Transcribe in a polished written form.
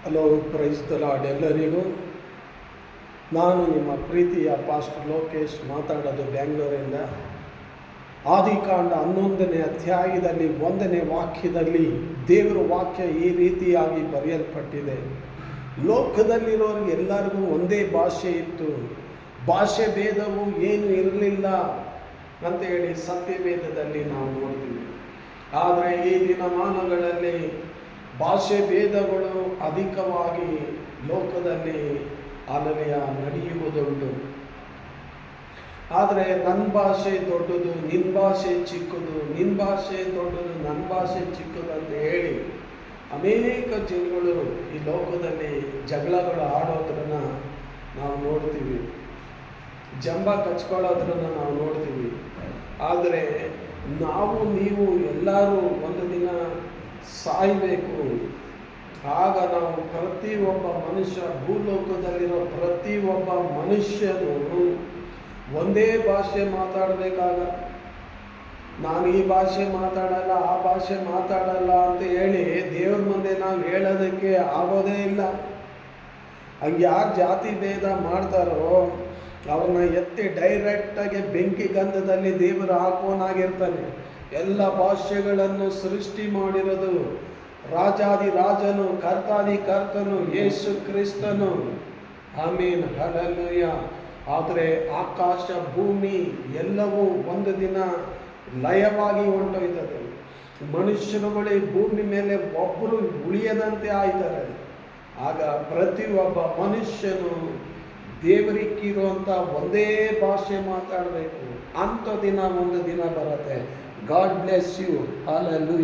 Hello, praise the lord ಎಲ್ಲರಿಗೂ. ನಾನು ನಿಮ್ಮ ಪ್ರೀತಿಯ ಪಾಸ್ಟರ್ ಲೋಕೇಶ್ ಮಾತಾಡೋದು ಬೆಂಗಳೂರಿಂದ. ಆದಿಕಾಂಡ 11ನೇ ಅಧ್ಯಾಯದಲ್ಲಿ 1ನೇ ವಾಕ್ಯದಲ್ಲಿ ದೇವರ ವಾಕ್ಯ ಈ ರೀತಿಯಾಗಿ ಬರೆಯಲ್ಪಟ್ಟಿದೆ. ಲೋಕದಲ್ಲಿರೋರಿಗೆ ಎಲ್ಲರಿಗೂ ಒಂದೇ ಭಾಷೆ ಇತ್ತು, ಭಾಷೆ ಭೇದವು ಏನು ಇರಲಿಲ್ಲ ಅಂತ ಹೇಳಿ ಸತ್ಯವೇದದಲ್ಲಿ ನಾವು ನೋಡ್ತೀವಿ. ಆದರೆ ಈ ದಿನಮಾನಗಳಲ್ಲಿ ಭಾಷೆ ಭೇದಗಳು ಅಧಿಕವಾಗಿ ಲೋಕದಲ್ಲಿ ನಡೆಯುವುದುಂಟು. ಆದರೆ ನನ್ನ ಭಾಷೆ ದೊಡ್ಡದು, ನಿನ್ನ ಭಾಷೆ ಚಿಕ್ಕದು, ನಿನ್ನ ಭಾಷೆ ದೊಡ್ಡದು, ನನ್ನ ಭಾಷೆ ಚಿಕ್ಕದು ಅಂತ ಹೇಳಿ ಅನೇಕ ಜನಗಳು ಈ ಲೋಕದಲ್ಲಿ ಜಗಳಗಳು ಆಡೋದ್ರನ್ನ ನಾವು ನೋಡ್ತೀವಿ, ಜಂಬ ಕಚ್ಕೊಳ್ಳೋದ್ರನ್ನ ನಾವು ನೋಡ್ತೀವಿ. ಆದರೆ ನೀವು ಎಲ್ಲರೂ ಒಂದು ದಿನ ಸಾಯಬೇಕು. ಆಗ ನಾವು ಪ್ರತಿಯೊಬ್ಬ ಮನುಷ್ಯ, ಭೂಲೋಕದಲ್ಲಿರೋ ಪ್ರತಿಯೊಬ್ಬ ಮನುಷ್ಯನು ಒಂದೇ ಭಾಷೆ ಮಾತಾಡಬೇಕಾಗ, ನಾನು ಈ ಭಾಷೆ ಮಾತಾಡಲ್ಲ, ಆ ಭಾಷೆ ಮಾತಾಡಲ್ಲ ಅಂತ ಹೇಳಿ ದೇವ್ರ ಮುಂದೆ ನಾವು ಹೇಳೋದಕ್ಕೆ ಆಗೋದೇ ಇಲ್ಲ. ಹಂಗೆ ಯಾರು ಜಾತಿ ಭೇದ ಮಾಡ್ತಾರೋ ಅವ್ರನ್ನ ಎತ್ತಿ ಡೈರೆಕ್ಟಾಗಿ ಬೆಂಕಿ ಗಂಧದಲ್ಲಿ ದೇವರು ಹಾಕೋನಾಗಿರ್ತಾನೆ. ಎಲ್ಲ ಭಾಷೆಗಳನ್ನು ಸೃಷ್ಟಿ ಮಾಡಿರೋದು ರಾಜಾದಿ ರಾಜನು, ಕರ್ತಾದಿ ಕರ್ತನು, ಯೇಸು ಕ್ರಿಸ್ತನು. ಆಮೀನ್, ಹಲ್ಲೆಲೂಯಾ. ಆದರೆ ಆಕಾಶ ಭೂಮಿ ಎಲ್ಲವೂ ಒಂದು ದಿನ ಲಯವಾಗಿ ಹೊಂಟೋಯ್ತದೆ. ಮನುಷ್ಯರುಗಳೇ ಭೂಮಿ ಮೇಲೆ ಒಬ್ಬರು ಉಳಿಯದಂತೆ ಆಯ್ತಾರೆ. ಆಗ ಪ್ರತಿಯೊಬ್ಬ ಮನುಷ್ಯನು ದೇವರಿಕ್ಕಿರುವಂಥ ಒಂದೇ ಭಾಷೆ ಮಾತಾಡಬೇಕು. ಅಂಥ ದಿನ ಒಂದು ದಿನ ಬರುತ್ತೆ. God bless you. ಹಲ್ಲೆಲೂಯಾ.